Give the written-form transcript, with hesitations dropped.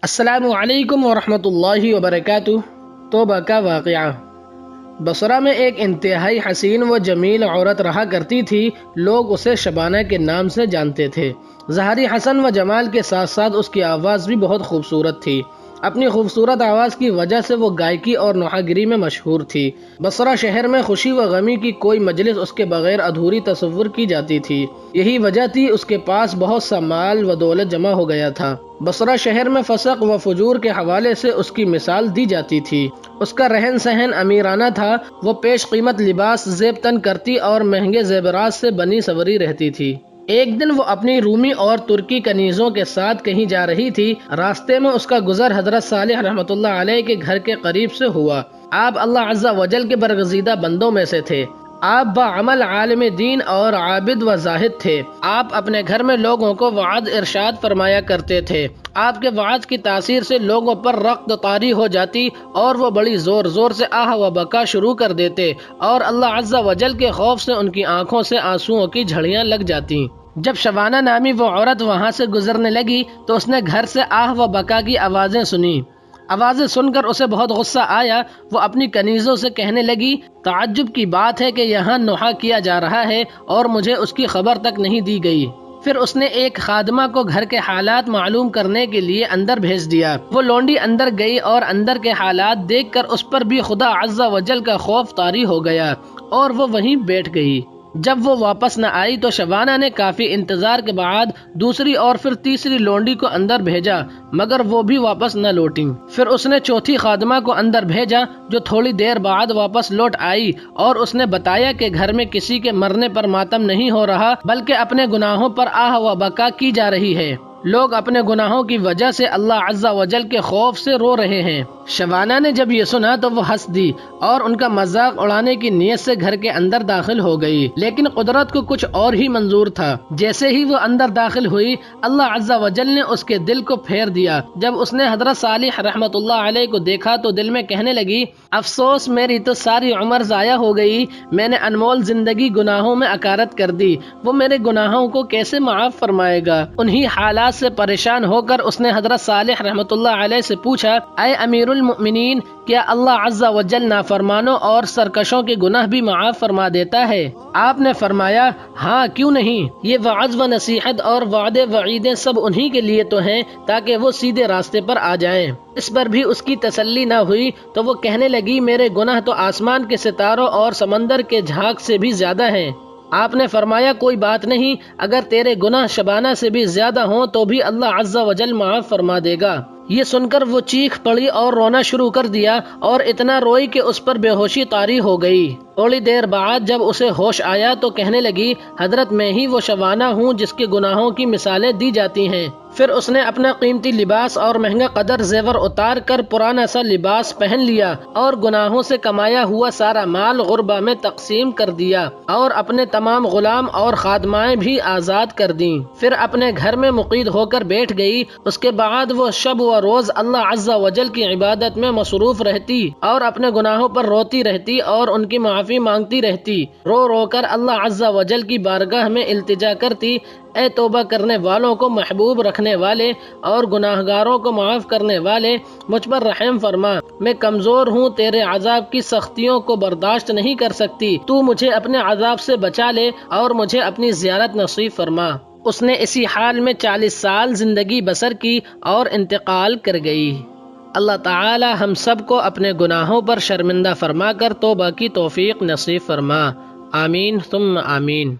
السلام علیکم ورحمۃ اللہ وبرکاتہ۔ توبہ کا واقعہ۔ بصرہ میں ایک انتہائی حسین و جمیل عورت رہا کرتی تھی۔ لوگ اسے شبانہ کے نام سے جانتے تھے۔ ظاہری حسن و جمال کے ساتھ ساتھ اس کی آواز بھی بہت خوبصورت تھی۔ اپنی خوبصورت آواز کی وجہ سے وہ گائیکی اور نوحہ میں مشہور تھی۔ بصرہ شہر میں خوشی و غمی کی کوئی مجلس اس کے بغیر ادھوری تصور کی جاتی تھی۔ یہی وجہ تھی اس کے پاس بہت سا مال و دولت جمع ہو گیا تھا۔ بصرہ شہر میں فسق و فجور کے حوالے سے اس کی مثال دی جاتی تھی۔ اس کا رہن سہن امیرانہ تھا۔ وہ پیش قیمت لباس زیب تن کرتی اور مہنگے زیورات سے بنی سوری رہتی تھی۔ ایک دن وہ اپنی رومی اور ترکی کنیزوں کے ساتھ کہیں جا رہی تھی۔ راستے میں اس کا گزر حضرت صالح رحمۃ اللہ علیہ کے گھر کے قریب سے ہوا۔ آپ اللہ عز و جل کے برگزیدہ بندوں میں سے تھے۔ آپ بعمل عالم دین اور عابد و زاہد تھے۔ آپ اپنے گھر میں لوگوں کو وعظ ارشاد فرمایا کرتے تھے۔ آپ کے وعظ کی تاثیر سے لوگوں پر رقص طاری ہو جاتی اور وہ بڑی زور زور سے آہ و بکا شروع کر دیتے اور اللہ عز و جل کے خوف سے ان کی آنکھوں سے آنسوؤں کی جھڑیاں لگ جاتی۔ جب شبانہ نامی وہ عورت وہاں سے گزرنے لگی تو اس نے گھر سے آہ و بکا کی آوازیں سنی۔ آوازیں سن کر اسے بہت غصہ آیا۔ وہ اپنی کنیزوں سے کہنے لگی، تعجب کی بات ہے کہ یہاں نوحہ کیا جا رہا ہے اور مجھے اس کی خبر تک نہیں دی گئی۔ پھر اس نے ایک خادمہ کو گھر کے حالات معلوم کرنے کے لیے اندر بھیج دیا۔ وہ لونڈی اندر گئی اور اندر کے حالات دیکھ کر اس پر بھی خدا عز و جل کا خوف طاری ہو گیا اور وہ وہیں بیٹھ گئی۔ جب وہ واپس نہ آئی تو شبانہ نے کافی انتظار کے بعد دوسری اور پھر تیسری لونڈی کو اندر بھیجا مگر وہ بھی واپس نہ لوٹیں۔ پھر اس نے چوتھی خادمہ کو اندر بھیجا جو تھوڑی دیر بعد واپس لوٹ آئی اور اس نے بتایا کہ گھر میں کسی کے مرنے پر ماتم نہیں ہو رہا بلکہ اپنے گناہوں پر آہ و بکا کی جا رہی ہے۔ لوگ اپنے گناہوں کی وجہ سے اللہ عز و جل کے خوف سے رو رہے ہیں۔ شبانہ نے جب یہ سنا تو وہ ہنس دی اور ان کا مذاق اڑانے کی نیت سے گھر کے اندر داخل ہو گئی، لیکن قدرت کو کچھ اور ہی منظور تھا۔ جیسے ہی وہ اندر داخل ہوئی اللہ عز و جل نے اس کے دل کو پھیر دیا۔ جب اس نے حضرت صالح رحمۃ اللہ علیہ کو دیکھا تو دل میں کہنے لگی، افسوس میری تو ساری عمر ضائع ہو گئی۔ میں نے انمول زندگی گناہوں میں اکارت کر دی، وہ میرے گناہوں کو کیسے معاف فرمائے گا۔ انہی حالات سے پریشان ہو کر اس نے حضرت صالح رحمۃ اللہ علیہ سے پوچھا، اے امیر المؤمنین، کیا اللہ عز و جل نافرمانوں اور سرکشوں کے گناہ بھی معاف فرما دیتا ہے؟ آپ نے فرمایا، ہاں کیوں نہیں۔ یہ وعظ و نصیحت اور وعدے وعیدیں سب انہی کے لیے تو ہیں تاکہ وہ سیدھے راستے پر آ جائیں۔ اس پر بھی اس کی تسلی نہ ہوئی تو وہ کہنے لگی، میرے گناہ تو آسمان کے ستاروں اور سمندر کے جھاگ سے بھی زیادہ ہیں۔ آپ نے فرمایا، کوئی بات نہیں، اگر تیرے گناہ شبانہ سے بھی زیادہ ہوں تو بھی اللہ عز و جل معاف فرما دے گا۔ یہ سن کر وہ چیخ پڑی اور رونا شروع کر دیا اور اتنا روئی کہ اس پر بے ہوشی طاری ہو گئی۔ تھوڑی دیر بعد جب اسے ہوش آیا تو کہنے لگی، حضرت میں ہی وہ شبانہ ہوں جس کے گناہوں کی مثالیں دی جاتی ہیں۔ پھر اس نے اپنا قیمتی لباس اور مہنگا قدر زیور اتار کر پرانا سا لباس پہن لیا اور گناہوں سے کمایا ہوا سارا مال غربا میں تقسیم کر دیا اور اپنے تمام غلام اور خادمائیں بھی آزاد کر دیں۔ پھر اپنے گھر میں مقید ہو کر بیٹھ گئی۔ اس کے بعد وہ شب و روز اللہ عز و جل کی عبادت میں مصروف رہتی اور اپنے گناہوں پر روتی رہتی اور ان کی معافی مانگتی رہتی۔ رو رو کر اللہ عز و جل کی بارگاہ میں التجا کرتی، اے توبہ کرنے والوں کو محبوب رکھنے والے اور گناہگاروں کو معاف کرنے والے، مجھ پر رحم فرما۔ میں کمزور ہوں، تیرے عذاب کی سختیوں کو برداشت نہیں کر سکتی۔ تو مجھے اپنے عذاب سے بچا لے اور مجھے اپنی زیارت نصیب فرما۔ اس نے اسی حال میں 40 سال زندگی بسر کی اور انتقال کر گئی۔ اللہ تعالی ہم سب کو اپنے گناہوں پر شرمندہ فرما کر توبہ کی توفیق نصیب فرما۔ آمین ثم آمین۔